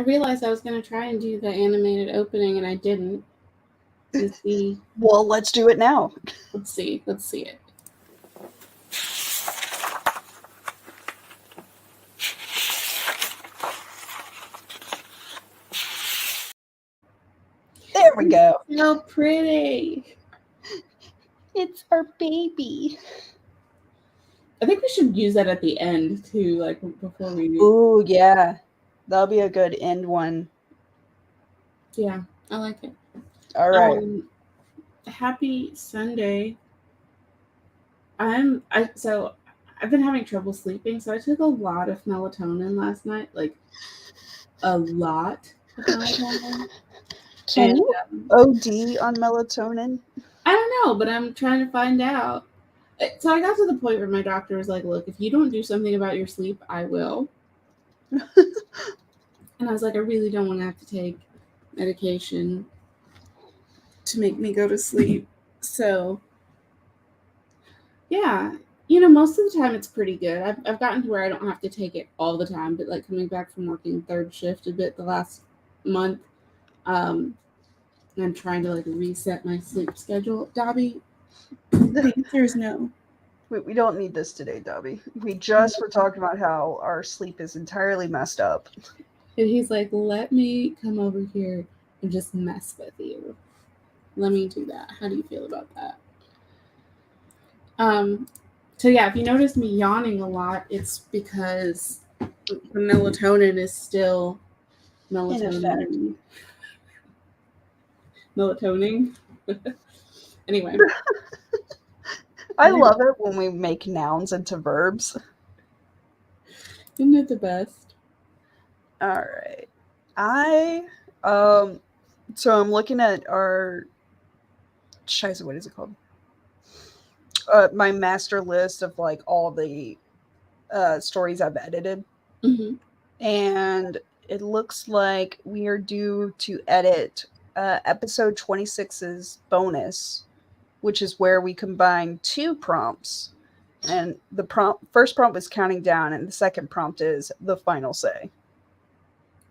realized I was going to try and do the animated opening, and I didn't. Let's see. Well, let's do it now. Let's see it. There we go. So pretty. It's our baby. I think we should use that at the end too, like before we. Ooh, yeah. That'll be a good end one. Yeah, I like it. All right. Happy Sunday. So I've been having trouble sleeping, so I took a lot of melatonin last night, like a lot of melatonin. Can you OD on melatonin? I don't know, but I'm trying to find out. So I got to the point where my doctor was like, look, if you don't do something about your sleep, I will. And I was like, I really don't want to have to take medication to make me go to sleep. So, yeah, most of the time it's pretty good. I've gotten to where I don't have to take it all the time, but like coming back from working third shift a bit the last month, I'm trying to like reset my sleep schedule. Dobby, the answer is no. We don't need this today, Dobby. We just were talking about how our sleep is entirely messed up. And he's like, let me come over here and just mess with you. Let me do that. How do you feel about that? So yeah, if you notice me yawning a lot, it's because the melatonin is still melatonin. Anyway. I love it when we make nouns into verbs. Isn't it the best? All right. So I'm looking at our Scheiße, what is it called? My master list of like all the stories I've edited. Mm-hmm. And it looks like we are due to edit episode 26's bonus, which is where we combine 2 prompts. And the first prompt is counting down, and the second prompt is the final say.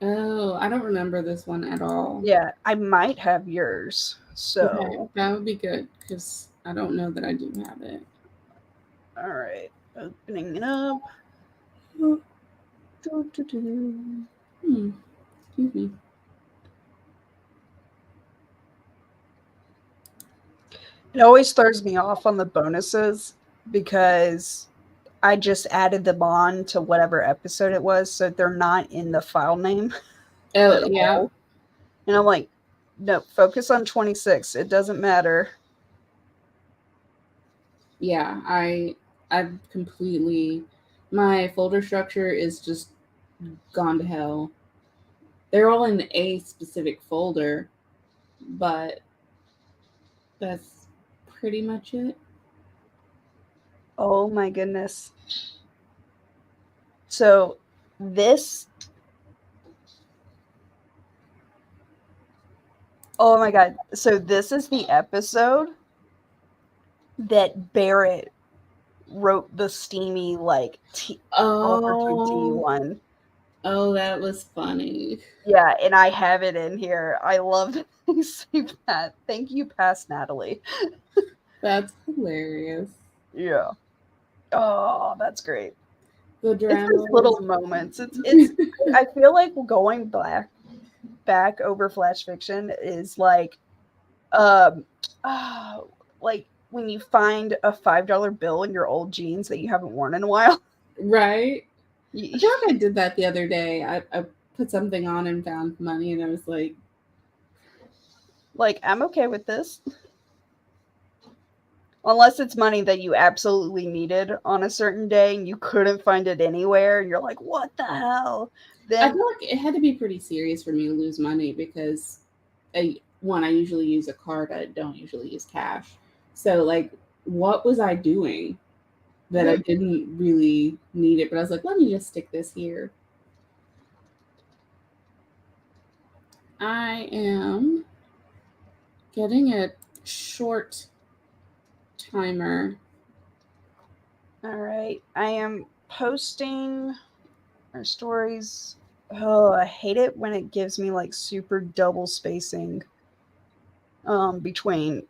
Oh, I don't remember this one at all. Yeah, I might have yours. So okay, that would be good because I don't know that I do have it. All right, opening it up. Excuse me. It always throws me off on the bonuses because I just added them on to whatever episode it was, so they're not in the file name. Oh, yeah. All. And I'm like, no, focus on 26. It doesn't matter. Yeah, I've completely, my folder structure is just gone to hell. They're all in a specific folder, but that's pretty much it. Oh my goodness. So this, oh my God. So this is the episode that Barrett wrote the steamy, like, authortube one. Oh, that was funny. Yeah, and I have it in here. I love that they saved that. Thank you, past Natalie. That's hilarious. Yeah. Oh, that's great. The drama. It's just little moments. It's I feel like going back over Flash Fiction is like like when you find a $5 bill in your old jeans that you haven't worn in a while. Right? I feel like I did that the other day. I put something on and found money, and I was like, I'm okay with this. Unless it's money that you absolutely needed on a certain day and you couldn't find it anywhere, and you're like, what the hell? Then I feel like it had to be pretty serious for me to lose money because, I usually use a card. I don't usually use cash. So, like, what was I doing that I didn't really need it? But I was like, let me just stick this here. I am getting a short timer. All right. I am posting our stories Oh, I hate it when it gives me like super double spacing between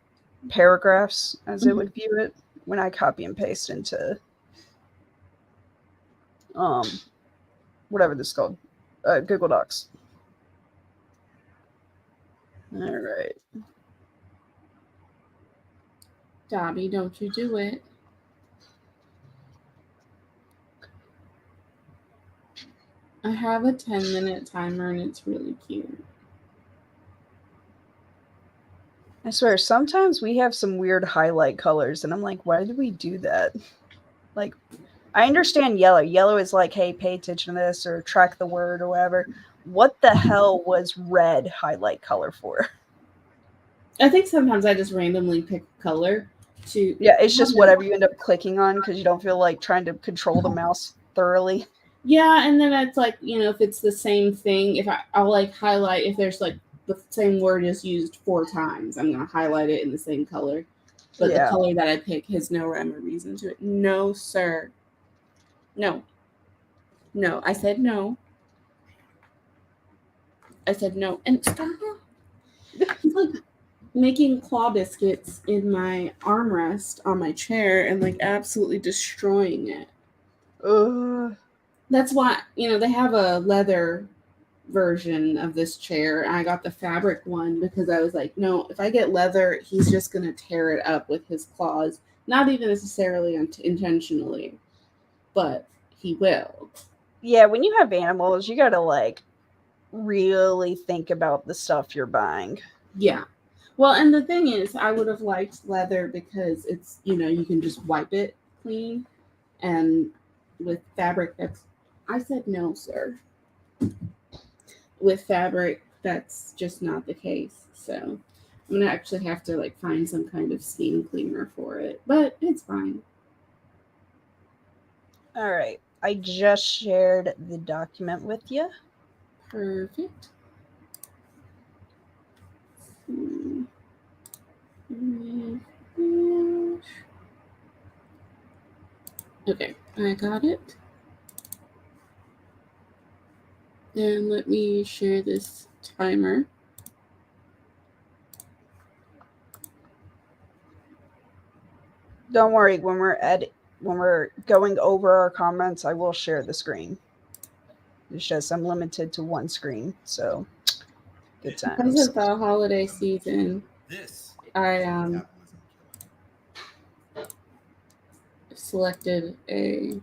paragraphs, as it would view it when I copy and paste into whatever this is called, Google Docs. All right. Dobby, don't you do it. I have a 10-minute timer and it's really cute. I swear, sometimes we have some weird highlight colors, and I'm like, why did we do that? Like, I understand yellow. Yellow is like, hey, pay attention to this or track the word or whatever. What the hell was red highlight color for? I think sometimes I just randomly pick color to. Yeah, it's just whatever you end up clicking on because you don't feel like trying to control the mouse thoroughly. Yeah, and then it's like, if it's the same thing, I'll like highlight if there's like the same word is used 4 times, I'm gonna highlight it in the same color. But the color that I pick has no rhyme or reason to it. No, sir. No. No. I said no. I said no. And stop. He's like making claw biscuits in my armrest on my chair and like absolutely destroying it. That's why, they have a leather version of this chair. I got the fabric one because I was like, no, if I get leather, he's just going to tear it up with his claws. Not even necessarily intentionally, but he will. Yeah, when you have animals, you got to like really think about the stuff you're buying. Yeah. Well, and the thing is, I would have liked leather because it's, you can just wipe it clean. And with fabric, I said no, sir. With fabric, that's just not the case. So I'm gonna actually have to like find some kind of steam cleaner for it, but it's fine. All right, I just shared the document with you. Perfect. Okay, I got it. And let me share this timer. Don't worry, when we're going over our comments, I will share the screen. It's just I'm limited to one screen, so good times. Because of the holiday season, I selected a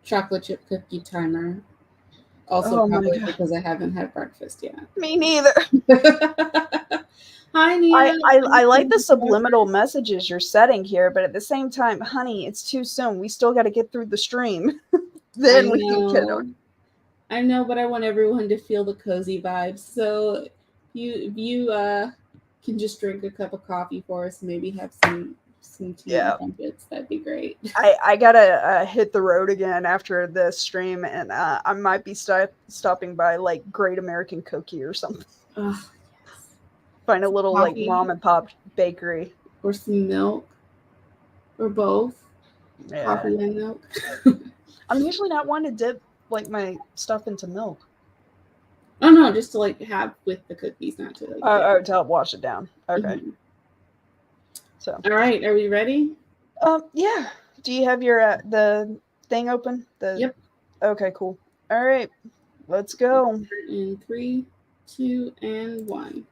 chocolate chip cookie timer. Also, probably because I haven't had breakfast yet. Me neither. Hi, Nia. I like the subliminal messages you're setting here, but at the same time, honey, it's too soon. We still got to get through the stream. Then we can get on. I know, but I want everyone to feel the cozy vibes. So you can just drink a cup of coffee for us, maybe have some tea and crumpets. That'd be great. I gotta hit the road again after this stream, and I might be stopping by like Great American Cookie or something. Yes. Find a little coffee, like mom and pop bakery, or some milk, or both. Yeah. Coffee and milk. I'm usually not one to dip like my stuff into milk. Oh no, just to like have with the cookies, not to like. To help wash it down. Okay. Mm-hmm. So. All right, are we ready? Yeah. Do you have your the thing open? Yep. Okay, cool. All right, let's go. In 3, 2, and 1.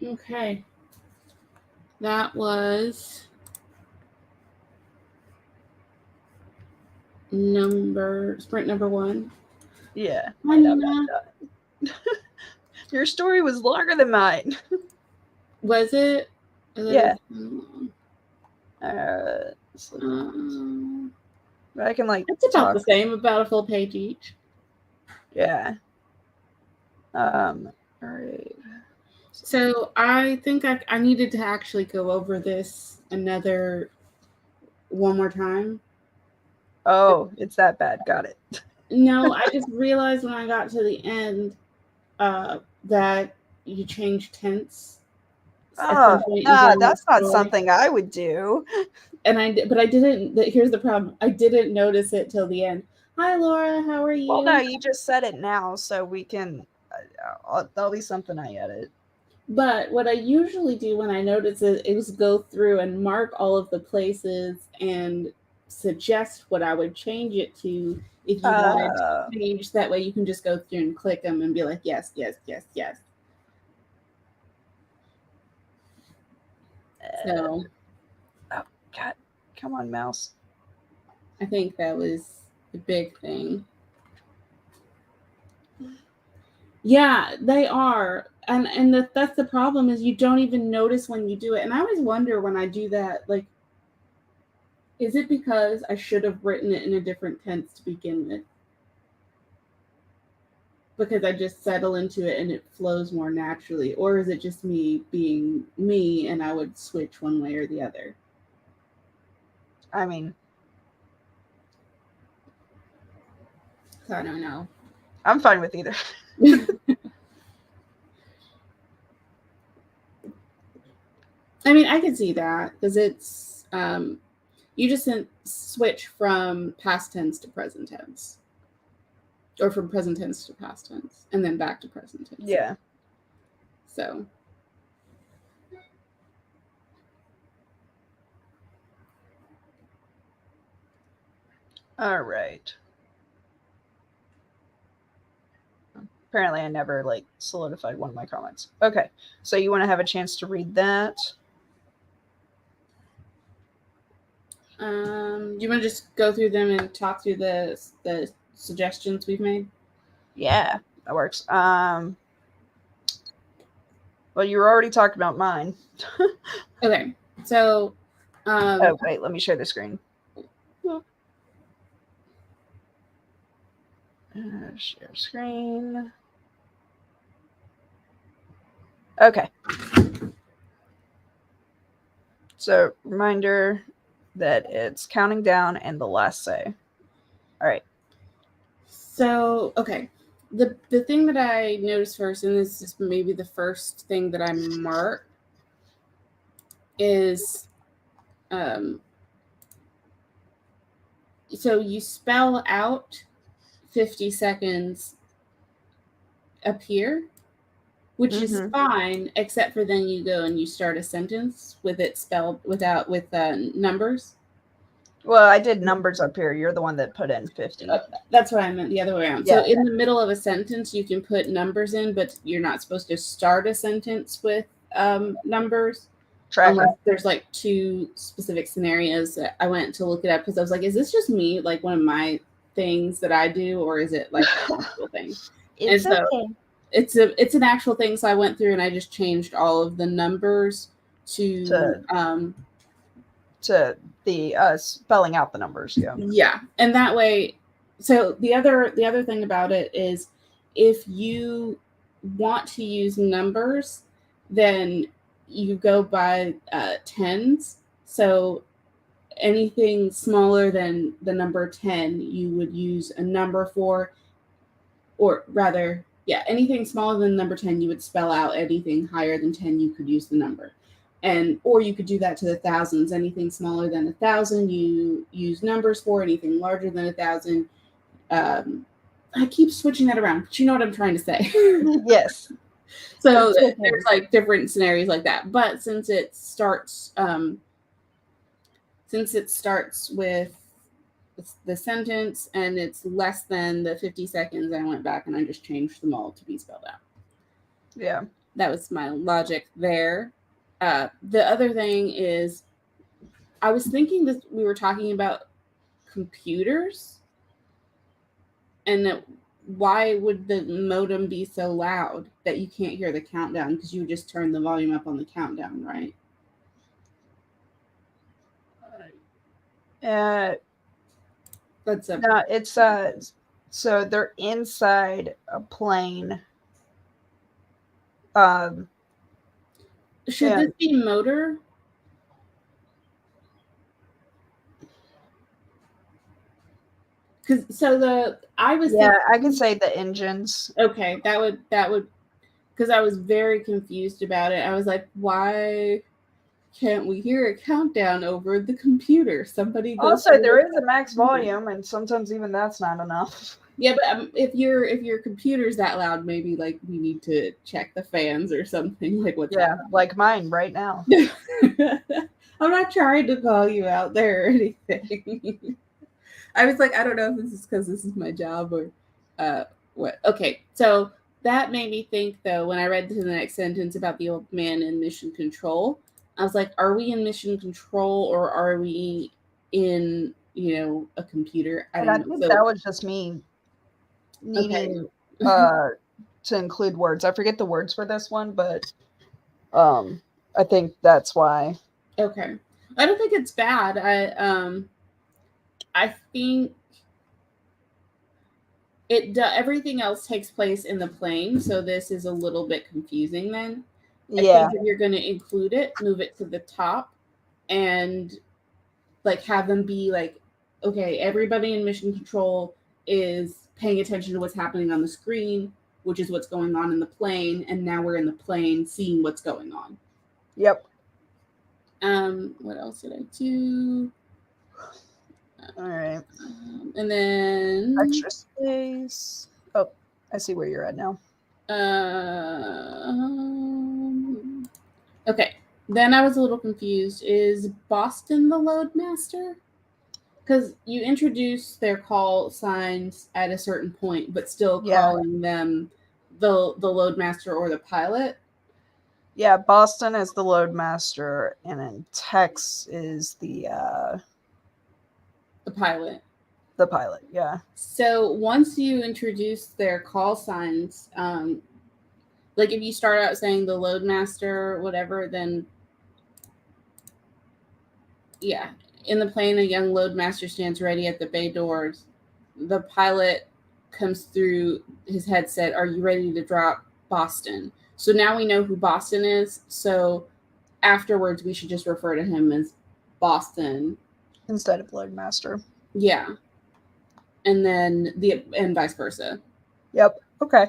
Okay. That was sprint number 1. Yeah. Hi, Nina. Your story was longer than mine. Was it? Yeah. Long? I can like it's about talk. the same, about a full page each. Yeah. All right. So I think I needed to actually go over this one more time. Oh, it's that bad. Got it. No, I just realized when I got to the end that you change tense. Oh, nah, that's not something I would do. And I didn't. Here's the problem. I didn't notice it till the end. Hi, Laura. How are you? Well, no, you just said it now, so we can. That'll be something I edit. But what I usually do when I notice it is go through and mark all of the places and suggest what I would change it to if you wanted to change. That way you can just go through and click them and be like, yes, yes, yes, yes. So. Oh, God. Come on, mouse. I think that was the big thing. Yeah, they are. And that's the problem, is you don't even notice when you do it. And I always wonder when I do that, like, is it because I should have written it in a different tense to begin with? Because I just settle into it and it flows more naturally? Or is it just me being me and I would switch one way or the other? I mean, I don't know. I'm fine with either. I mean, I can see that because it's you just switch from past tense to present tense, or from present tense to past tense, and then back to present tense. Yeah. So. All right. Apparently, I never like solidified one of my comments. Okay, so you want to have a chance to read that? Do you want to just go through them and talk through the suggestions we've made? Yeah, that works. Well, you were already talking about mine. Okay, so. Oh wait, let me share the screen. Share screen. Okay. So reminder that it's counting down and the last say. All right. So, okay. The thing that I noticed first, and this is maybe the first thing that I mark, is so you spell out 50 seconds up here, which is fine, except for then you go and you start a sentence with it spelled with numbers. Well, I did numbers up here. You're the one that put in 50. That's what I meant, the other way around. Yeah, so in the middle of a sentence, you can put numbers in, but you're not supposed to start a sentence with numbers. Unless there's like two specific scenarios that I went to look it up, because I was like, is this just me, like one of my things that I do, or is it like an actual thing? It's and so okay. It's an actual thing. So I went through and I just changed all of the numbers to the spelling out the numbers. Yeah, and that way. So the other thing about it is, if you want to use numbers, then you go by tens. So anything smaller than the number 10, you would use a number for, or rather, yeah, anything smaller than number 10, you would spell out. Anything higher than 10, you could use the number. Or you could do that to the thousands. Anything smaller than 1,000, you use numbers for. Anything larger than 1,000, I keep switching that around, but you know what I'm trying to say. Yes. So there's like different scenarios like that. But since it starts with the sentence and it's less than the 50 seconds, I went back and I just changed them all to be spelled out. Yeah. that was my logic there. The other thing is, I was thinking that we were talking about computers, and that why would the modem be so loud that you can't hear the countdown, because you would just turn the volume up on the countdown, right? That's a No, it's so they're inside a plane. should this be motor? Because I can say the engines. Okay, that would because I was very confused about it. I was like, why can't we hear a countdown over the computer? Somebody goes. Also, there is a max volume, and sometimes even that's not enough. Yeah, but if your computer's that loud, maybe like we need to check the fans or something. Like what's happening? Like mine right now. I'm not trying to call you out there or anything. I was like, I don't know if this is because this is my job or what. Okay, so that made me think, though, when I read to the next sentence about the old man in mission control, I was like, are we in mission control or are we in, a computer? I think that was just me needing to include words. I forget the words for this one, but I think that's why. Okay. I don't think it's bad. I think everything else takes place in the plane, so this is a little bit confusing then. I think if you're going to include it, move it to the top and like have them be like, okay, everybody in mission control is paying attention to what's happening on the screen, which is what's going on in the plane, and now we're in the plane seeing what's going on. Yep. What else did I do? All right. And then extra space. Oh, I see where you're at now. Okay. Then I was a little confused. Is Boston the load master? Because you introduce their call signs at a certain point, but still calling them the load master or the pilot. Yeah, Boston is the load master, and then Tex is the pilot. The pilot, yeah. So once you introduce their call signs, like if you start out saying the load master, whatever, then yeah. In the plane, a young load master stands ready at the bay doors. The pilot comes through his headset. Are you ready to drop Boston? So now we know who Boston is. So afterwards, we should just refer to him as Boston instead of load master. Yeah. And then and vice versa. Yep. Okay.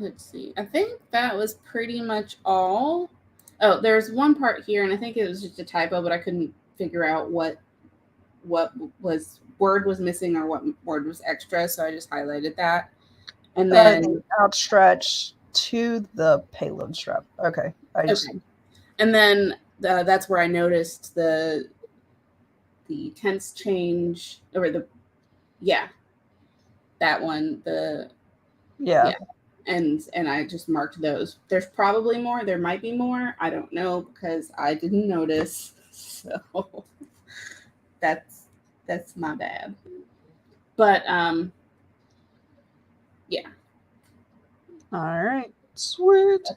Let's see. I think that was pretty much all. Oh, there's one part here, and I think it was just a typo, but I couldn't figure out what word was missing or what word was extra, so I just highlighted that. And then the outstretch to the payload strap. Okay. And then that's where I noticed the tense change, or that one, and I just marked those. There's probably more. There might be more. I don't know because I didn't notice. So that's my bad. But yeah. All right. Sweet.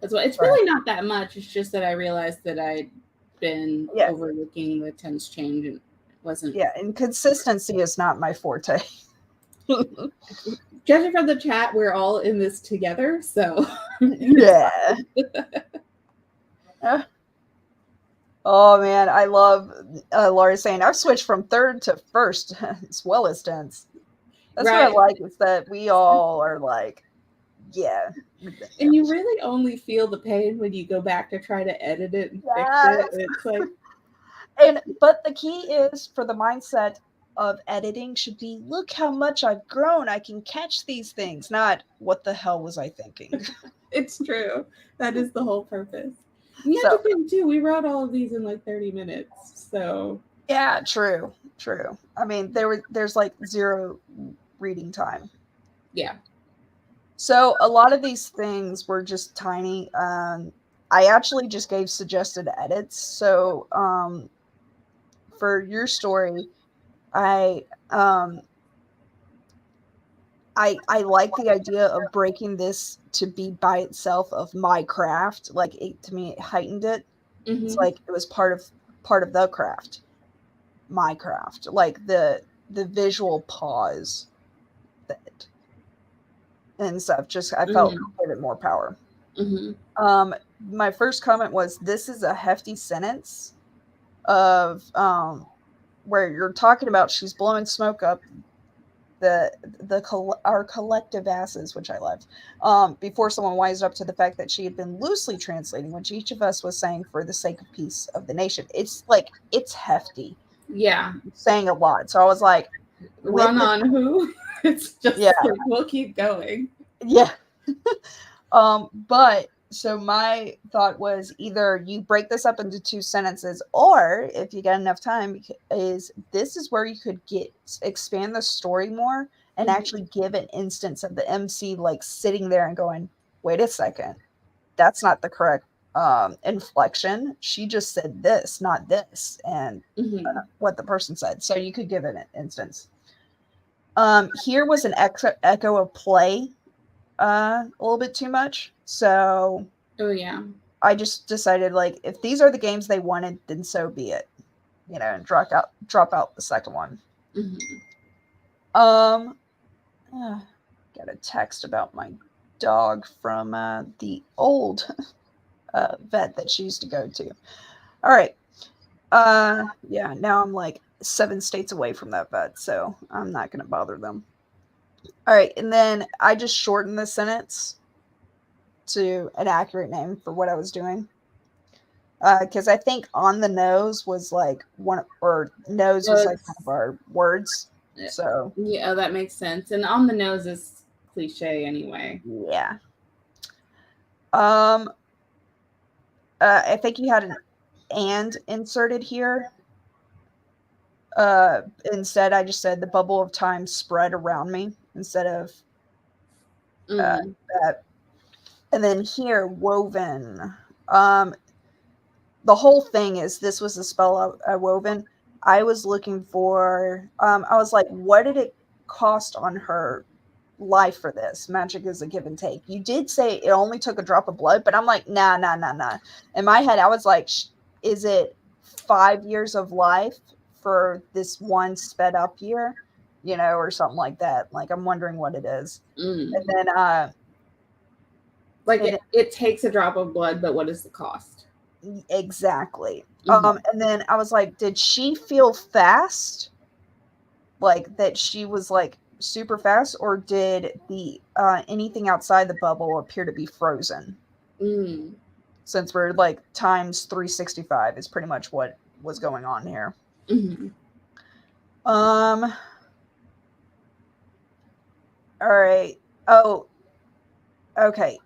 That's what. It's really not that much. It's just that I realized that I'd been overlooking the tense change and wasn't. Yeah, and consistency is not my forte. Judging from the chat, we're all in this together, so yeah. Oh man, I love Laura saying I've switched from third to first as well as tense. That's what I like, is that we all are like, yeah. And you really only feel the pain when you go back to try to edit it and fix it. And it's like, but the key is for the mindset of editing should be, look how much I've grown. I can catch these things, not what the hell was I thinking. It's true. That is the whole purpose. You have to think too. We wrote all of these in like 30 minutes. So yeah, true. I mean, there's like zero reading time. Yeah. So a lot of these things were just tiny. I actually just gave suggested edits. So for your story, I I like the idea of breaking this to be by itself of my craft. Like it, to me, it heightened it. It's Mm-hmm. like it was part of the craft, my craft. Like the visual pause that and stuff. Just I felt Mm-hmm. gave it more power. Mm-hmm. My first comment was this is a hefty sentence of where you're talking about she's blowing smoke up our collective asses, which I loved, before someone wised up to the fact that she had been loosely translating, which each of us was saying for the sake of peace of the nation. It's like it's hefty, Yeah. saying a lot. So I was like, with Run the on who? It's yeah, just like we'll keep going. yeah. But so my thought was either you break this up into two sentences, or if you get enough time, is this is where you could expand the story more and Mm-hmm. actually give an instance of the MC like sitting there and going, wait a second, that's not the correct inflection. She just said this, not this, and Mm-hmm. what the person said. So you could give it an instance. Here was an echo of play a little bit too much. So Oh yeah. I just decided like if these are the games they wanted, then so be it. You know, and drop out the second one. Mm-hmm. Um got a text about my dog from the old vet that she used to go to. All right. Yeah, now I'm like 7 states away from that vet, so I'm not gonna bother them. All right, and then I just shortened the sentence to an accurate name for what I was doing. Because I think on the nose was like one, or nose So was like one it's of our words. So yeah, that makes sense. And on the nose is cliche anyway. yeah. Um, I think you had an and inserted here. Instead, I just said the bubble of time spread around me instead of Mm-hmm. that. And then here, woven. Um, the whole thing is this was the spell woven. I was looking for. I was like, what did it cost on her life for this? Magic is a give and take. You did say it only took a drop of blood, but I'm like, nah, nah, nah, nah. In my head, I was like, is it 5 years of life for this one sped up year, you know, or something like that? Like, I'm wondering what it is. Mm. And then, Like and it takes a drop of blood, but what is the cost? exactly. Mm-hmm. And then I was like, did she feel fast? Like that she was like super fast, or did the anything outside the bubble appear to be frozen? Mm. Since we're like times 365 is pretty much what was going on here. Mm-hmm. Um all right. Oh, okay.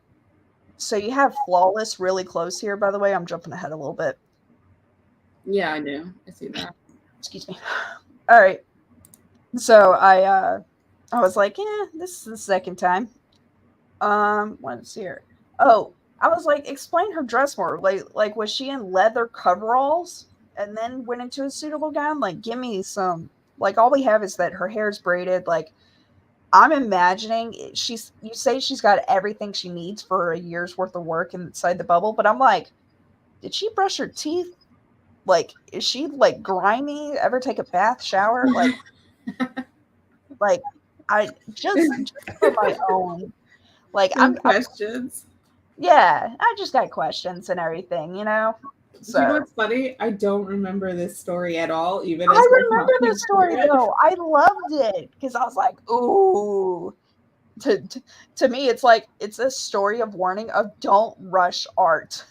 So you have flawless really close here, by the way. I'm jumping ahead a little bit. Yeah, I do. I see that. Excuse me. All right. So I was like, yeah, this is the second time. What's here? Oh, I was like, explain her dress more. Like was she in leather coveralls and then went into a suitable gown? Like, give me some. Like, all we have is that her hair's braided. Like, I'm imagining she's. You say she's got everything she needs for a year's worth of work inside the bubble, but I'm like, did she brush her teeth? Like, is she like grimy? Ever take a bath, shower? Like, I just for my own. Like, Some questions. yeah, I just got questions and everything, you know? Do you know So what's funny? I don't remember this story at all, even as I we're remember talking this through story it. though. I loved it because I was like, ooh. To me, it's like it's a story of warning of don't rush art.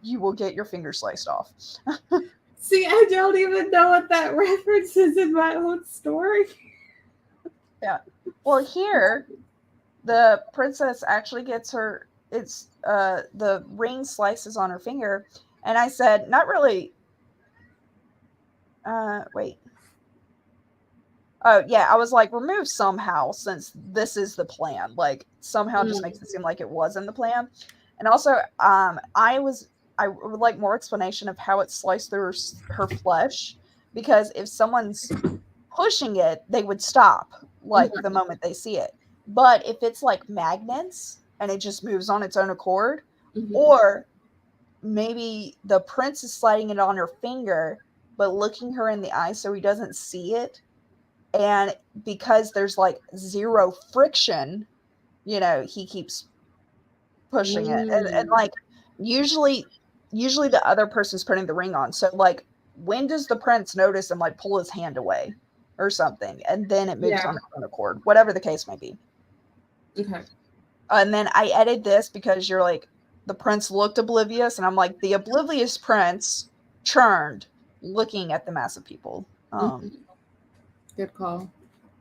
You will get your finger sliced off. See, I don't even know what that reference is in my own story. Yeah. Well, here the princess actually gets her it's the ring slices on her finger, and I said, not really. Wait. Oh yeah, I was like, remove somehow, since this is the plan. Like somehow just makes it seem like it wasn't the plan. And also, I would like more explanation of how it sliced through her flesh, because if someone's pushing it, they would stop like the moment they see it. But if it's like magnets and it just moves on its own accord, or maybe the prince is sliding it on her finger, but looking her in the eye so he doesn't see it. And because there's like zero friction, he keeps pushing it. And like usually the other person's putting the ring on. So like when does the prince notice and like pull his hand away or something? And then it moves on its own accord, whatever the case may be. Okay. And then I edited this because you're like, the prince looked oblivious, and I'm like, the oblivious prince churned looking at the mass of people. Good call.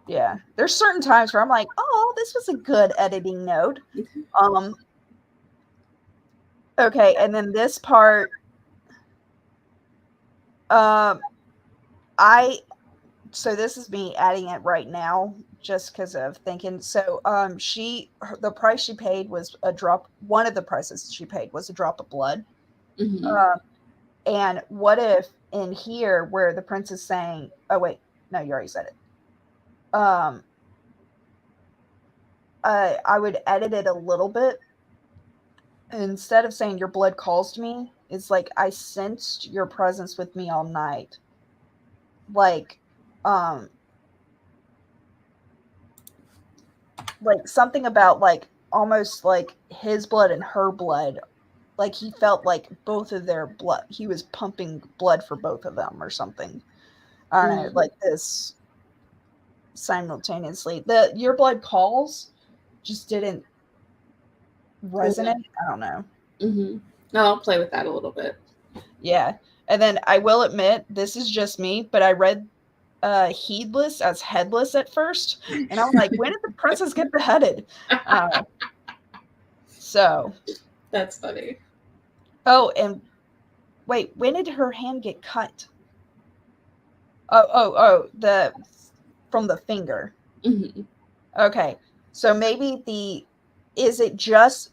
Yeah, there's certain times where I'm like, oh, this was a good editing note. Okay, and then this part, so this is me adding it right now just because of thinking. So the price she paid was a drop. One of the prices she paid was a drop of blood. And what if in here where the prince is saying, oh wait, no, you already said it. I would edit it a little bit. Instead of saying your blood calls to me, it's like, I sensed your presence with me all night. Like something about like almost like his blood and her blood. Like he felt like both of their blood, he was pumping blood for both of them or something. I don't know, like this simultaneously. Your blood calls just didn't resonate. I don't know. No, I'll play with that a little bit. Yeah. And then I will admit, this is just me, but I read heedless as headless at first. And I'm like, when did the princess get beheaded? So. That's funny. Oh, and wait, when did her hand get cut? From the finger. Okay. So maybe is it just,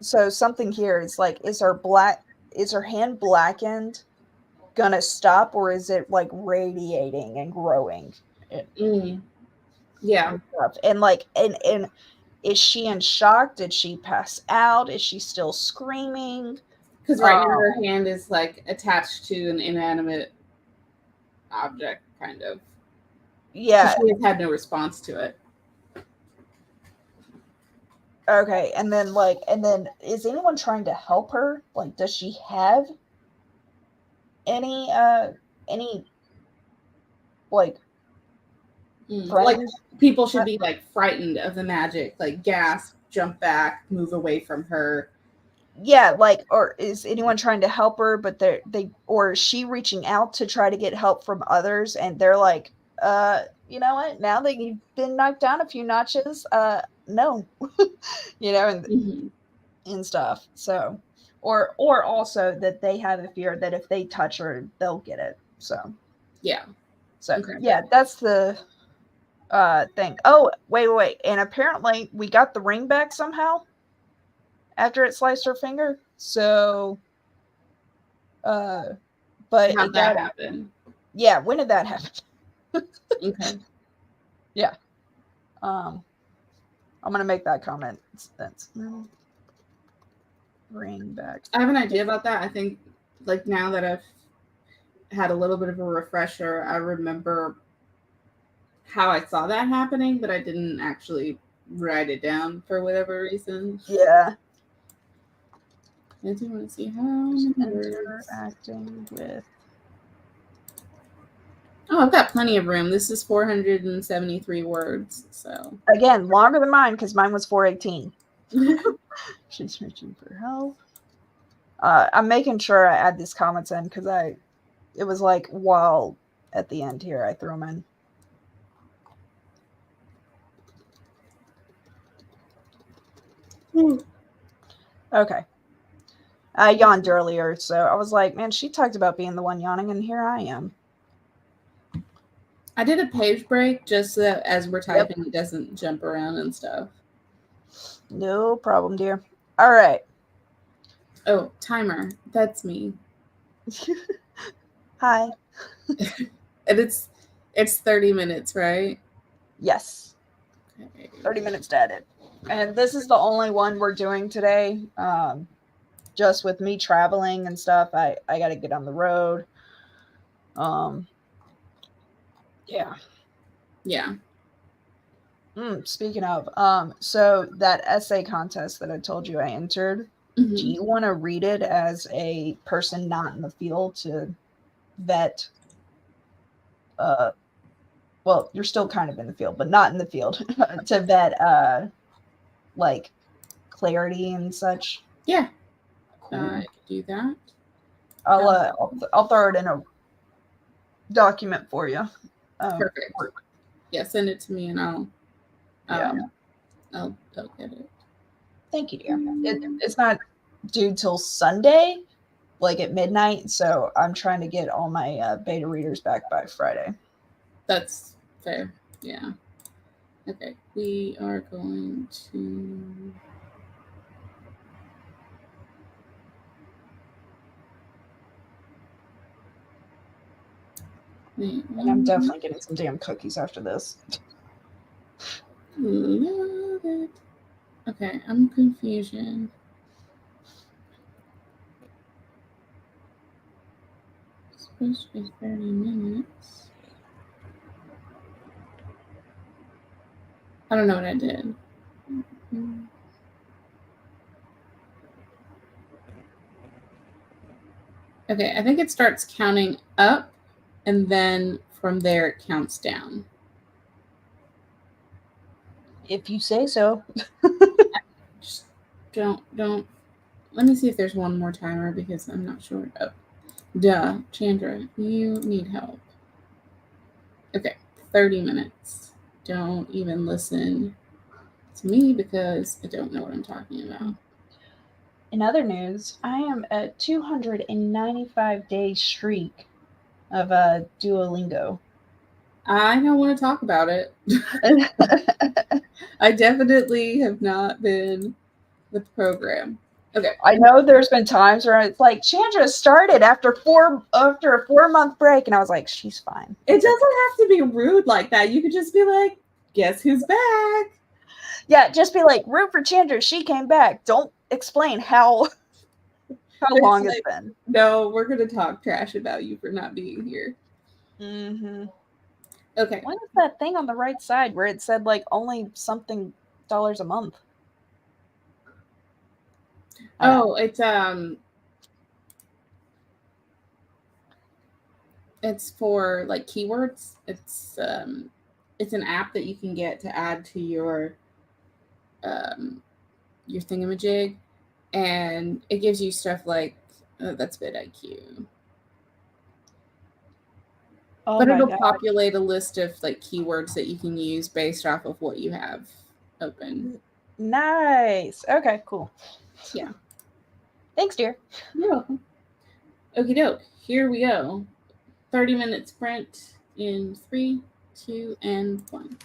so something here is like, is her hand blackened gonna stop, or is it like radiating and growing? Yeah. And like, and is she in shock? Did she pass out? Is she still screaming? Because right now her hand is like attached to an inanimate object, kind of. Yeah. So she has had no response to it. Okay, and then is anyone trying to help her? Like, does she have any like like people should be like frightened of the magic, like gasp, jump back, move away from her? Yeah, like, or is anyone trying to help her, but or is she reaching out to try to get help from others, and they're like, you know what, now that you've been knocked down a few notches, no. And stuff. So, or also that they have a fear that if they touch her, they'll get it. So yeah. So yeah, that's the thing. Oh, wait. And apparently we got the ring back somehow after it sliced her finger. So but how'd that happen? Yeah, when did that happen? Okay. Yeah. I'm gonna make that comment. That's ring back. I have an idea about that. I think like now that I've had a little bit of a refresher, I remember how I saw that happening, but I didn't actually write it down for whatever reason. Yeah. I do want to see how interacting with. Oh, I've got plenty of room. This is 473 words. So again, longer than mine because mine was 418. She's reaching for help. I'm making sure I add these comments in because it was like while at the end here I threw them in. Okay. I yawned earlier, so I was like, man, she talked about being the one yawning, and here I am. I did a page break just so that as we're Yep. typing, it doesn't jump around and stuff. No problem, dear. All right. Oh, timer. That's me. Hi. And it's 30 minutes, right? Yes. Okay. 30 minutes to edit. And this is the only one we're doing today. Just with me traveling and stuff, I got to get on the road. Yeah. Yeah. Speaking of, so that essay contest that I told you I entered, Mm-hmm. do you want to read it as a person not in the field to vet? Well, you're still kind of in the field, but not in the field to vet, like clarity and such. Yeah. Cool. I could do that. I'll throw it in a document for you. Perfect. Yeah, send it to me and I'll get it. Thank you, dear. It's not due till Sunday, like at midnight, so I'm trying to get all my beta readers back by Friday. That's fair. Yeah. Okay, we are going to. And I'm definitely getting some damn cookies after this. Love it. Okay, I'm confusion. It's supposed to be 30 minutes. I don't know what I did. Okay, I think it starts counting up and then from there it counts down. If you say so. Just don't. Let me see if there's one more timer because I'm not sure. Oh, duh, Chandra, you need help. Okay, 30 minutes. Don't even listen to me because I don't know what I'm talking about. In other news, I am at 295-day streak of Duolingo. I don't want to talk about it. I definitely have not been with the program. Okay. I know there's been times where it's like Chandra started after a 4-month break, and I was like, she's fine. It doesn't have to be rude like that. You could just be like, guess who's back? Yeah, just be like, root for Chandra, she came back. Don't explain how long it's been. No, we're gonna talk trash about you for not being here. Mm-hmm. Okay. What is that thing on the right side where it said like only something dollars a month? Oh, it's for like keywords. It's an app that you can get to add to your thingamajig, and it gives you stuff like that's vidIQ. Oh, but it'll God. populate a list of like keywords that you can use based off of what you have open. Nice. Okay, cool. Yeah. Thanks, dear. You're welcome. Okie doke. Here we go. 30-minute sprint in 3, 2, and 1.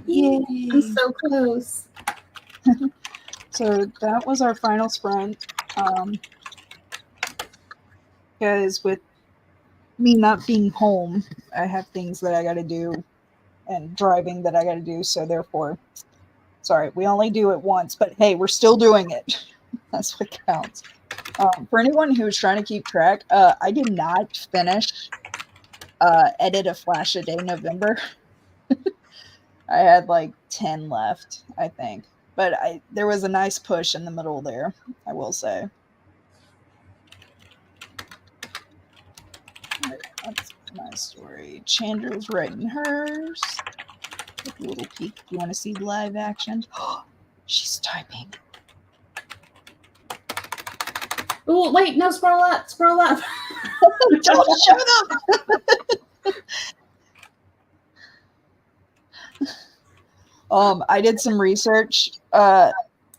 Yay! I'm so close. So that was our final sprint. Because with me not being home, I have things that I got to do and driving that I got to do. So therefore, sorry, we only do it once, but hey, we're still doing it. That's what counts. For anyone who's trying to keep track, I did not finish edit a Flash a Day November. I had like 10 left, I think. But there was a nice push in the middle there, I will say. All right, that's my story. Chandra's writing hers. Take a little peek if you want to see live action. She's typing. Oh, wait, no, scroll up. Don't shut up! I did some research.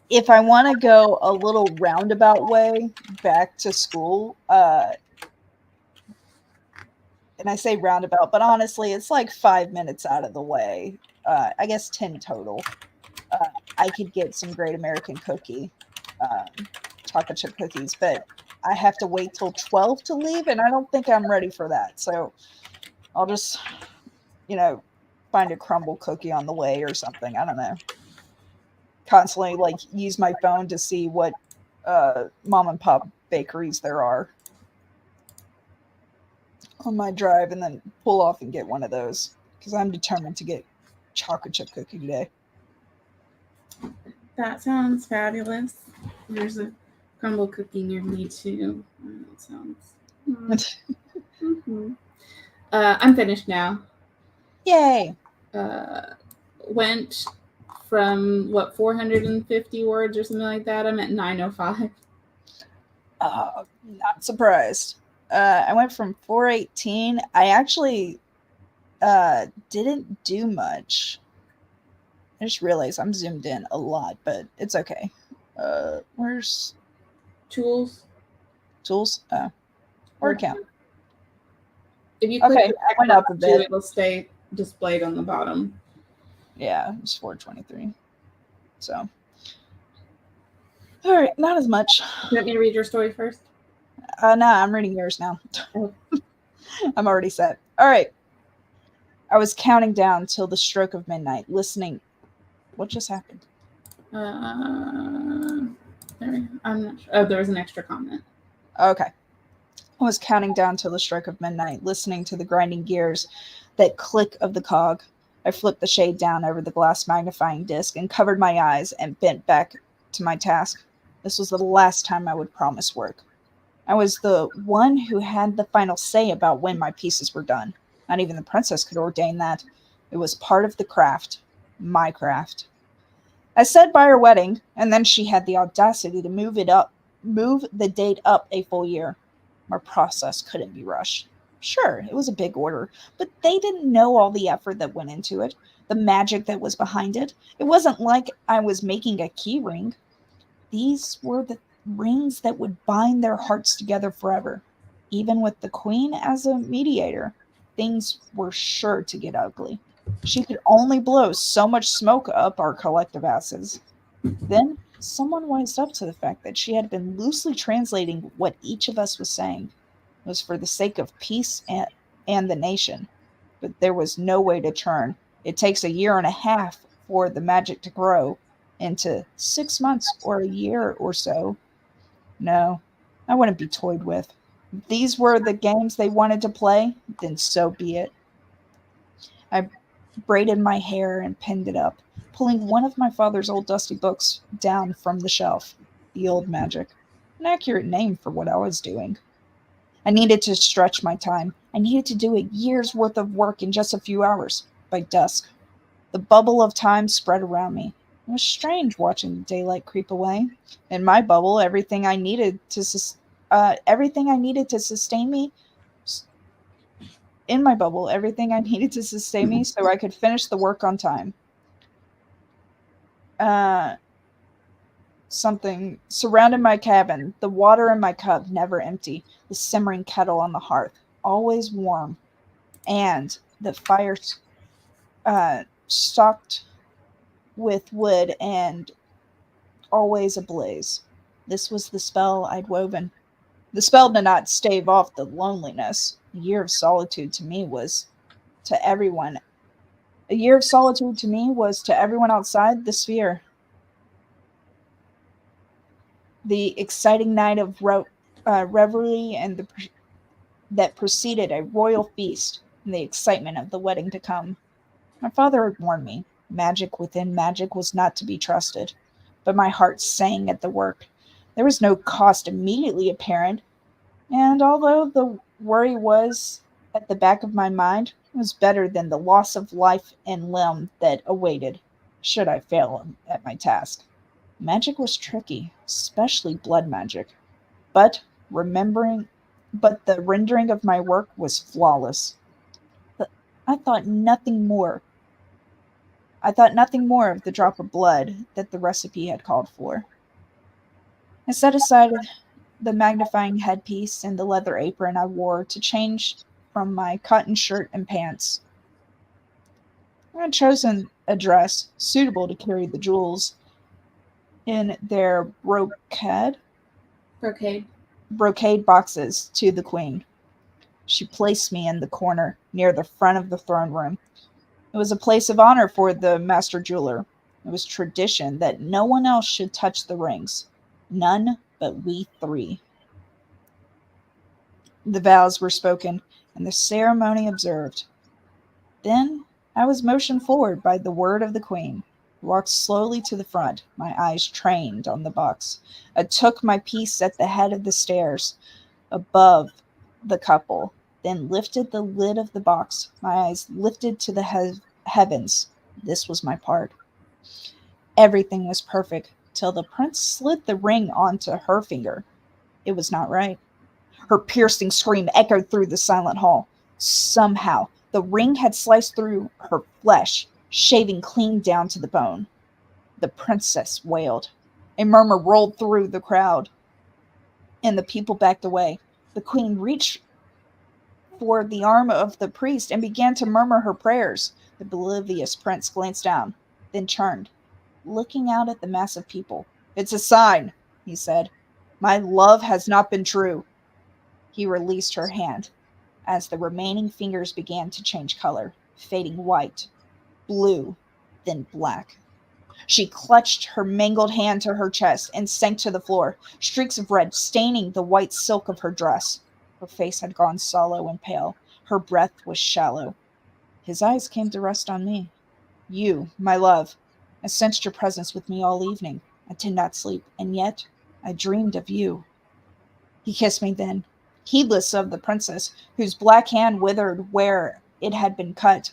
If I want to go a little roundabout way back to school, and I say roundabout, but honestly, it's like 5 minutes out of the way. I guess 10 total. I could get some Great American Cookie, chocolate chip cookies, but I have to wait till 12 to leave, and I don't think I'm ready for that. So I'll just, find a crumble cookie on the way or something. I don't know. Constantly use my phone to see what mom and pop bakeries there are on my drive, and then pull off and get one of those because I'm determined to get chocolate chip cookie today. That sounds fabulous. There's a crumble cookie near me too. That sounds. Mm-hmm. I'm finished now. Yay! Went from 450 words or something like that. I'm at 905. Not surprised. I went from 418. I actually didn't do much. I just realized I'm zoomed in a lot, but it's okay. Where's Tools? Word count. If you click I went up a bit. It'll stay displayed on the bottom. Yeah, it's 423. So, all right, not as much. You want me to read your story first? No, I'm reading yours now. Oh. I'm already set. All right. I was counting down till the stroke of midnight, listening. What just happened? I'm not sure. Oh, there was an extra comment. Okay. I was counting down till the stroke of midnight, listening to the grinding gears, that click of the cog. I flipped the shade down over the glass magnifying disc and covered my eyes and bent back to my task. This was the last time I would promise work. I was the one who had the final say about when my pieces were done. Not even the princess could ordain that. It was part of the craft. My craft. I said by our wedding, and then she had the audacity to move the date up a full year. Our process couldn't be rushed. Sure, it was a big order, but they didn't know all the effort that went into it, the magic that was behind it. It wasn't like I was making a key ring. These were the rings that would bind their hearts together forever. Even with the queen as a mediator, things were sure to get ugly. She could only blow so much smoke up our collective asses. Then someone wised up to the fact that she had been loosely translating what each of us was saying. It was for the sake of peace and the nation. But there was no way to turn. It takes a year and a half for the magic to grow into 6 months or a year or so. No, I wouldn't be toyed with. If these were the games they wanted to play, then so be it. I braided my hair and pinned it up, pulling one of my father's old dusty books down from the shelf. The Old Magic. An accurate name for what I was doing. I needed to stretch my time. I needed to do a year's worth of work in just a few hours. By dusk, the bubble of time spread around me. It was strange watching the daylight creep away. In my bubble, everything I needed to sustain me. In my bubble, everything I needed to sustain me, so I could finish the work on time. Something surrounded my cabin. The water in my cup never empty. The simmering kettle on the hearth, always warm, and the fire stocked with wood and always ablaze. This was the spell I'd woven. The spell did not stave off the loneliness. A year of solitude to me was to everyone. A year of solitude to me was to everyone outside the sphere. The exciting night of revelry and that preceded a royal feast and the excitement of the wedding to come. My father had warned me. Magic within magic was not to be trusted. But my heart sang at the work. There was no cost immediately apparent, and although the worry was at the back of my mind, it was better than the loss of life and limb that awaited should I fail at my task. Magic was tricky, especially blood magic. But remembering but the rendering of my work was flawless. But I thought nothing more. I thought nothing more of the drop of blood that the recipe had called for. I set aside the magnifying headpiece and the leather apron I wore to change from my cotton shirt and pants. I had chosen a dress suitable to carry the jewels in their Brocade. brocade boxes to the queen. She placed me in the corner near the front of the throne room. It was a place of honor for the master jeweler. It was tradition that no one else should touch the rings. None but we three. The vows were spoken, and the ceremony observed. Then I was motioned forward by the word of the queen. I walked slowly to the front, my eyes trained on the box. I took my piece at the head of the stairs, above the couple, then lifted the lid of the box. My eyes lifted to the heavens. This was my part. Everything was perfect till the prince slid the ring onto her finger. It was not right. Her piercing scream echoed through the silent hall. Somehow, the ring had sliced through her flesh, shaving clean down to the bone. The princess wailed. A murmur rolled through the crowd, and the people backed away. The queen reached for the arm of the priest and began to murmur her prayers. The oblivious prince glanced down, then turned, looking out at the mass of people. "It's a sign," he said. "My love has not been true." He released her hand as the remaining fingers began to change color, fading white, blue, then black. She clutched her mangled hand to her chest and sank to the floor, streaks of red staining the white silk of her dress. Her face had gone sallow and pale. Her breath was shallow. His eyes came to rest on me. "You, my love, I sensed your presence with me all evening. I did not sleep, and yet I dreamed of you." He kissed me then, heedless of the princess, whose black hand withered where it had been cut.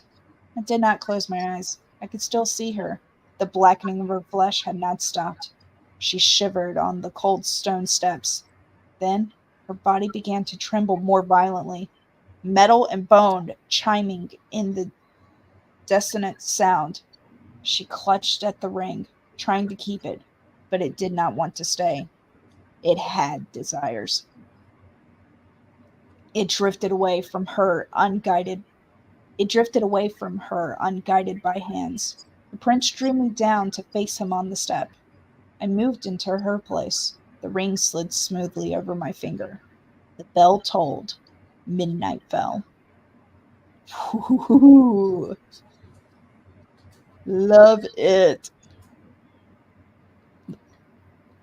I did not close my eyes. I could still see her. The blackening of her flesh had not stopped. She shivered on the cold stone steps. Then her body began to tremble more violently, metal and bone chiming in the dissonant sound. She clutched at the ring, trying to keep it, but it did not want to stay. It had desires. It drifted away from her unguided. It drifted away from her unguided by hands. The prince drew me down to face him on the step. I moved into her place. The ring slid smoothly over my finger. The bell tolled. Midnight fell. Ooh, love it.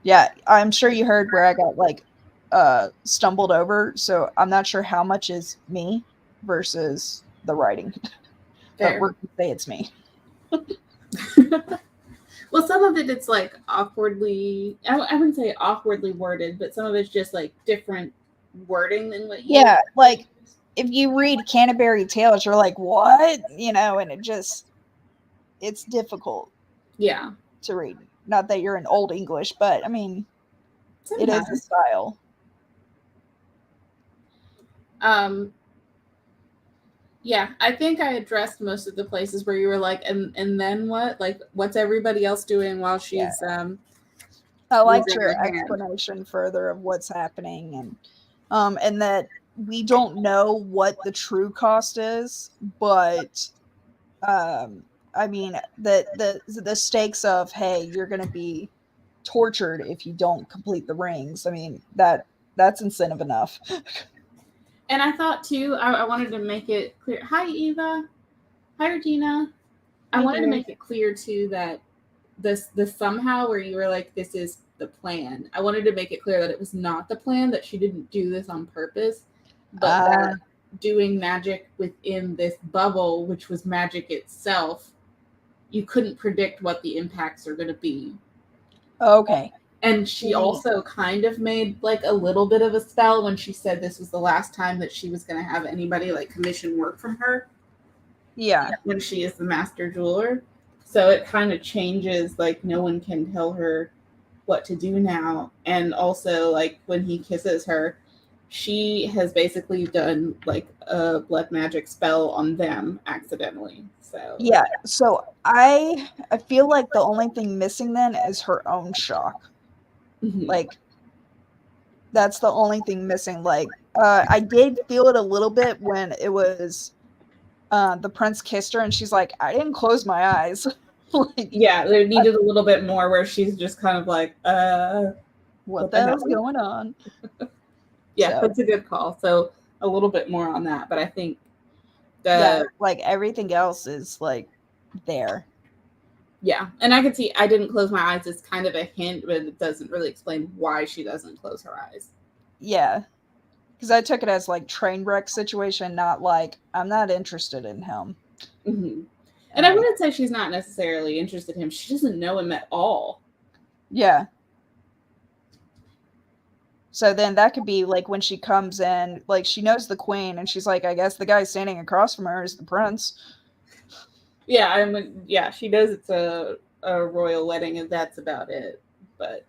Yeah, I'm sure you heard where I got stumbled over, so I'm not sure how much is me versus the writing. But we're gonna say it's me. Well, some of it it's like awkwardly, I wouldn't say awkwardly worded, but some of it's just like different wording than what you. Yeah, like if you read Canterbury Tales, you're like, what? And it's difficult Yeah. to read. Not that you're in Old English, but I mean, it is a style. Yeah, I think I addressed most of the places where you were like, and then what? Like, what's everybody else doing while she's I liked your explanation further of what's happening, and that we don't know what the true cost is, but I mean, the stakes of, hey, you're going to be tortured if you don't complete the rings. I mean, that's incentive enough. And I thought too, I wanted to make it clear. Hi, Eva. Hi, Regina. I Hey, wanted to dear. make it clear too that the somehow where you were like, this is the plan. I wanted to make it clear that it was not the plan, that she didn't do this on purpose, but that doing magic within this bubble, which was magic itself, you couldn't predict what the impacts are going to be. Okay. And she also kind of made like a little bit of a spell when she said this was the last time that she was going to have anybody like commission work from her. Yeah. When she is the master jeweler. So it kind of changes, like no one can tell her what to do now. And also like when he kisses her, she has basically done like a blood magic spell on them accidentally. So Yeah. So I feel like the only thing missing then is her own shock. Like, that's the only thing missing. Like, I did feel it a little bit when it was the prince kissed her and she's like, I didn't close my eyes. Like, yeah, there needed a little bit more where she's just kind of like, what the hell's going on? Yeah, So, that's a good call. So a little bit more on that, but I think yeah, like everything else is like there. Yeah, and I can see I didn't close my eyes. It's kind of a hint, but it doesn't really explain why she doesn't close her eyes. Yeah, because I took it as like train wreck situation, not like I'm not interested in him. Mm-hmm. And I wouldn't say she's not necessarily interested in him. She doesn't know him at all. Yeah. So then that could be like when she comes in, like she knows the queen and she's like, I guess the guy standing across from her is the prince. Yeah, yeah, she knows it's a royal wedding and that's about it. But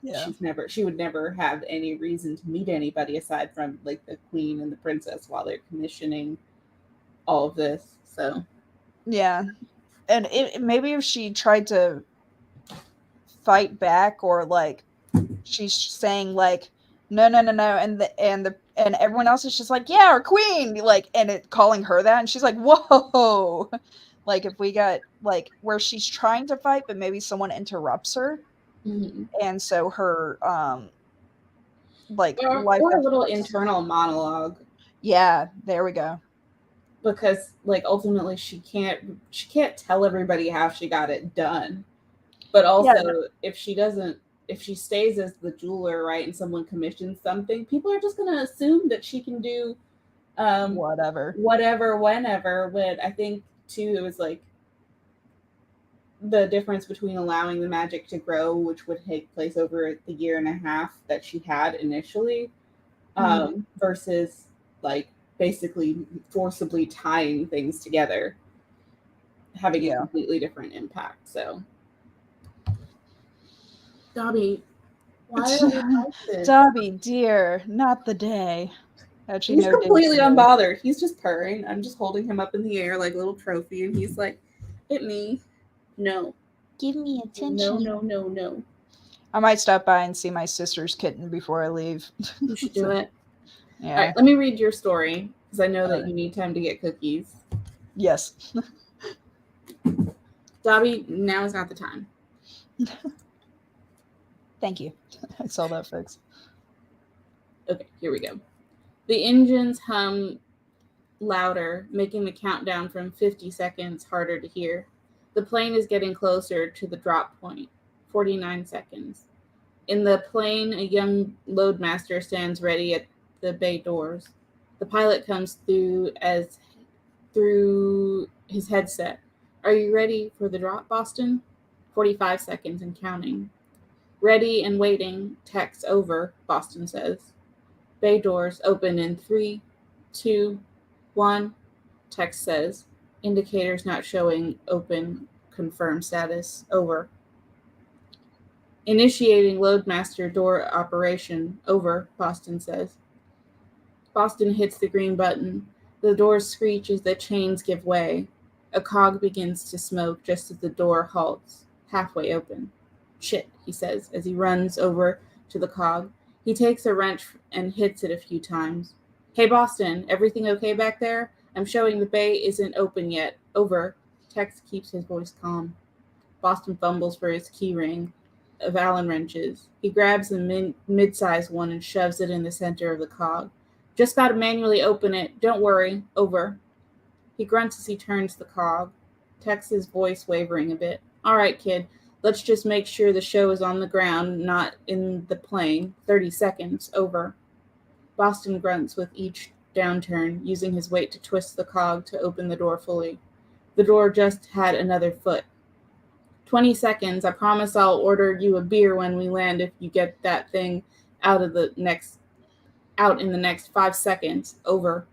she would never have any reason to meet anybody aside from like the queen and the princess while they're commissioning all of this. So yeah. And maybe if she tried to fight back, or like she's saying like, no, and everyone else is just like, yeah, our queen, like, and it calling her that, and she's like, whoa. Like if we got like where she's trying to fight but maybe someone interrupts her, and so her like life or a little internal monologue. Yeah, there we go. Because like ultimately she can't tell everybody how she got it done. But also if she stays as the jeweler, right, and someone commissions something, people are just going to assume that she can do whenever, when I think too it was like the difference between allowing the magic to grow, which would take place over the year and a half that she had initially, versus like basically forcibly tying things together, having a completely different impact. So Dobby, why are we like this? Dobby, dear, not the day. He's completely unbothered. He's just purring. I'm just holding him up in the air like a little trophy, and he's like, hit me. No. Give me attention. No. I might stop by and see my sister's kitten before I leave. You should do it. Yeah. All right, let me read your story because I know that you need time to get cookies. Yes. Dobby, now is not the time. Thank you. I saw that fix. Okay, here we go. The engines hum louder, making the countdown from 50 seconds harder to hear. The plane is getting closer to the drop point, 49 seconds. In the plane, a young loadmaster stands ready at the bay doors. The pilot comes through his headset. Are you ready for the drop, Boston? 45 seconds and counting. Ready and waiting. Text over, Boston says. Bay doors open in 3, 2, 1. Text says. Indicators not showing open. Confirm status. Over. Initiating Loadmaster door operation. Over, Boston says. Boston hits the green button. The doors screech as the chains give way. A cog begins to smoke just as the door halts, halfway open. Shit, he says as he runs over to the cog. He takes a wrench and hits it a few times. Hey, Boston, everything okay back there? I'm showing the bay isn't open yet. Over. Tex keeps his voice calm. Boston fumbles for his key ring of Allen wrenches. He grabs the mid-sized one and shoves it in the center of the cog. Just gotta manually open it. Don't worry. Over. He grunts as he turns the cog. Tex's voice wavering a bit. All right, kid. Let's just make sure the show is on the ground, not in the plane. 30 seconds. Over. Boston grunts with each downturn, using his weight to twist the cog to open the door fully. The door just had another foot. 20 seconds. I promise I'll order you a beer when we land if you get that thing out in the next 5 seconds. Over.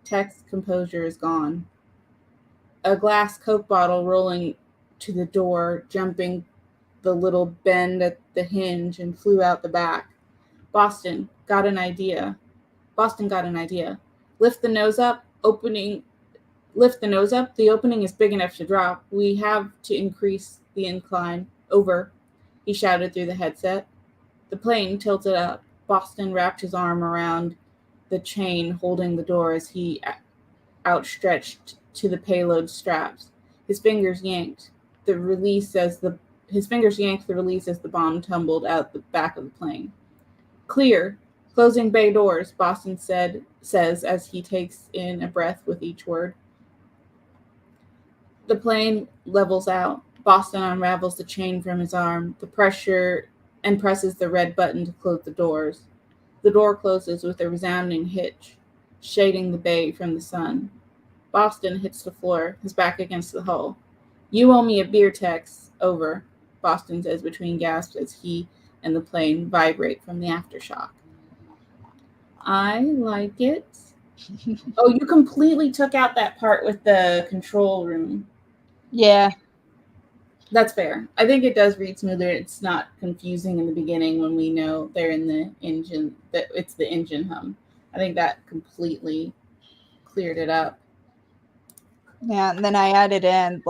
Tex's composure is gone. A glass Coke bottle rolling to the door, jumping the little bend at the hinge and flew out the back. Boston got an idea. Lift the nose up. Lift the nose up. The opening is big enough to drop. We have to increase the incline. Over. He shouted through the headset. The plane tilted up. Boston wrapped his arm around the chain holding the door as he outstretched to the payload straps. His fingers yanked the release as the bomb tumbled out the back of the plane. Clear. Closing bay doors, Boston says as he takes in a breath with each word. The plane levels out. Boston unravels the chain from his arm, the pressure, and presses the red button to close the doors. The door closes with a resounding hitch, shading the bay from the sun. Boston hits the floor, his back against the hull. You owe me a beer, Tex. Over, Boston says between gasps as he and the plane vibrate from the aftershock. I like it. Oh, you completely took out that part with the control room. Yeah. That's fair. I think it does read smoother. It's not confusing in the beginning when we know they're in the engine, that it's the engine hum. I think that completely cleared it up. Yeah, and then I added in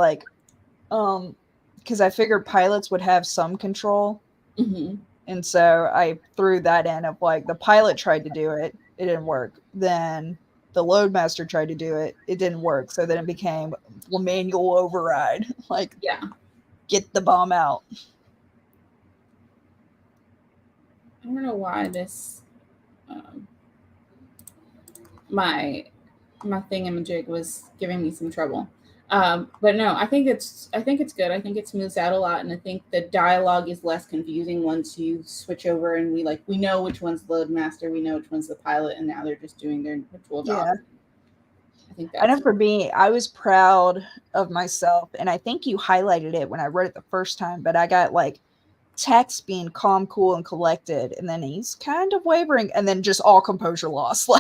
because I figured pilots would have some control. Mm-hmm. And so I threw that in of the pilot tried to do it, it didn't work. Then the loadmaster tried to do it, it didn't work. So then it became manual override. Yeah. Get the bomb out. I don't know why this my thingamajig was giving me some trouble. But no, I think it's good. I think it smooths out a lot, and I think the dialogue is less confusing once you switch over and we know which one's the loadmaster, we know which one's the pilot, and now they're just doing their ritual job. Yeah. I think I know for me, I was proud of myself, and I think you highlighted it when I read it the first time, but I got Tex being calm, cool, and collected, and then he's kind of wavering, and then just all composure loss. We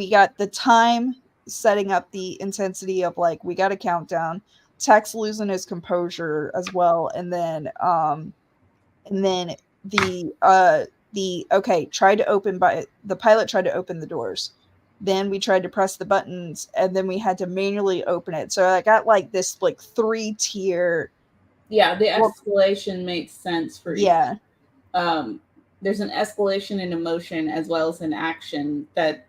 got the time setting up the intensity of we got a countdown, Tex losing his composure as well, and then the pilot tried to open the doors. Then we tried to press the buttons, and then we had to manually open it. So I got this 3-tier. Yeah, the escalation makes sense for each. Yeah. There's an escalation in emotion as well as an action that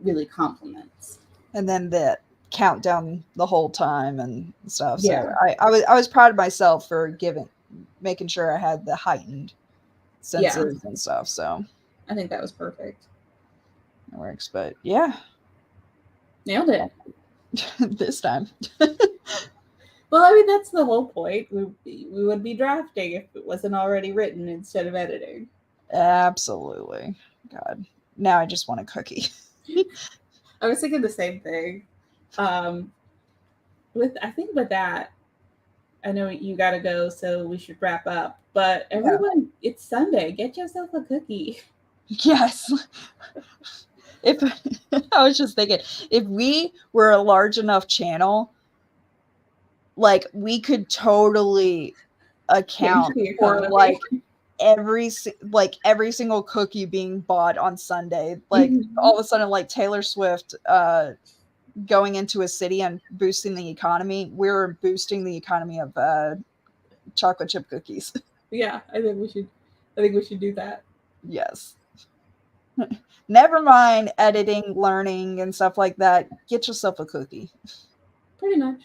really complements. And then the countdown the whole time and stuff. Yeah. So I was proud of myself for making sure I had the heightened senses and stuff. So I think that was perfect. It works, but yeah. Nailed it. This time. Well, I mean, that's the whole point. We would be drafting if it wasn't already written instead of editing. Absolutely. God. Now I just want a cookie. I was thinking the same thing. With that, I know you got to go, so we should wrap up. But everyone, It's Sunday. Get yourself a cookie. Yes. I was just thinking, if we were a large enough channel, we could totally account for every single cookie being bought on Sunday. All of a sudden, Taylor Swift going into a city and boosting the economy. We're boosting the economy of chocolate chip cookies. Yeah, I think we should do that. Yes. Never mind editing, learning, and stuff like that. Get yourself a cookie. Pretty much.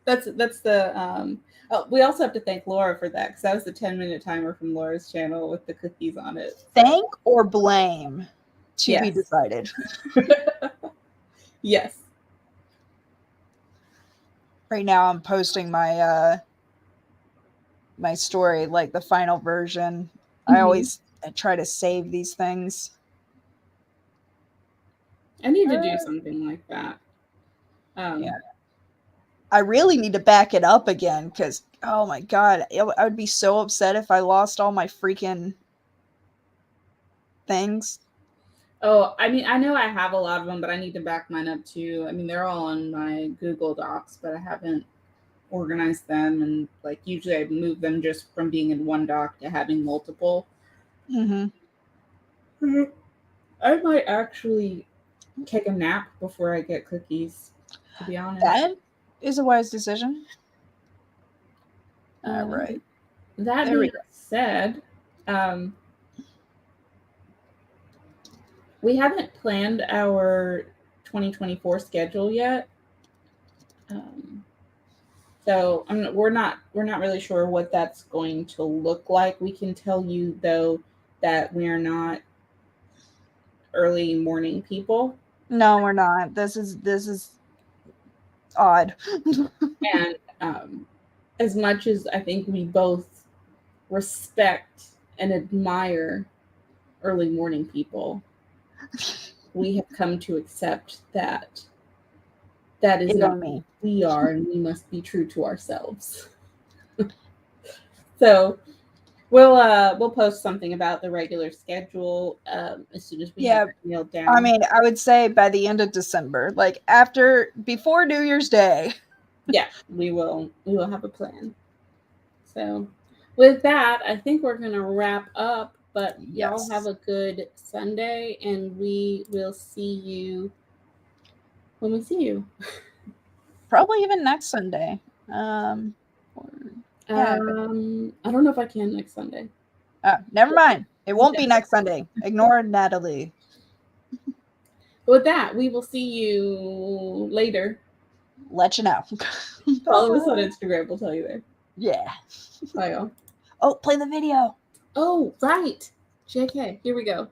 That's the oh, we also have to thank Laura for that, because that was the 10-minute timer from Laura's channel with the cookies on it. So. Thank or blame to be Yes. decided. Yes. Right now I'm posting my my story, like the final version. I always try to save these things. I need to do something like that. Yeah. I really need to back it up again, because, oh my god, I would be so upset if I lost all my freaking things. Oh, I mean, I know I have a lot of them, but I need to back mine up too. I mean, they're all in my Google Docs, but I haven't organized them. And like usually I move them just from being in one doc to having multiple. Mm-hmm. I might actually take a nap before I get cookies, to be honest. That is a wise decision. All right. That being said, we haven't planned our 2024 schedule yet. So we're not really sure what that's going to look like. We can tell you though that we are not early morning people. No, we're not. This is odd. And as much as I think we both respect and admire early morning people, we have come to accept that is not who we are, and we must be true to ourselves. So we'll post something about the regular schedule as soon as we have it nailed down. I mean, I would say by the end of December, like before New Year's Day. Yeah, we will have a plan. So with that, I think we're gonna wrap up. But y'all have a good Sunday, and we will see you when we see you. Probably even next Sunday. I don't know if I can next Sunday. Never mind. It won't be next Sunday. Ignore Natalie. With that, we will see you later. Let you know. Follow us on Instagram. We'll tell you there. Yeah. Bye, y'all. Oh, play the video. Oh, right. JK. Here we go.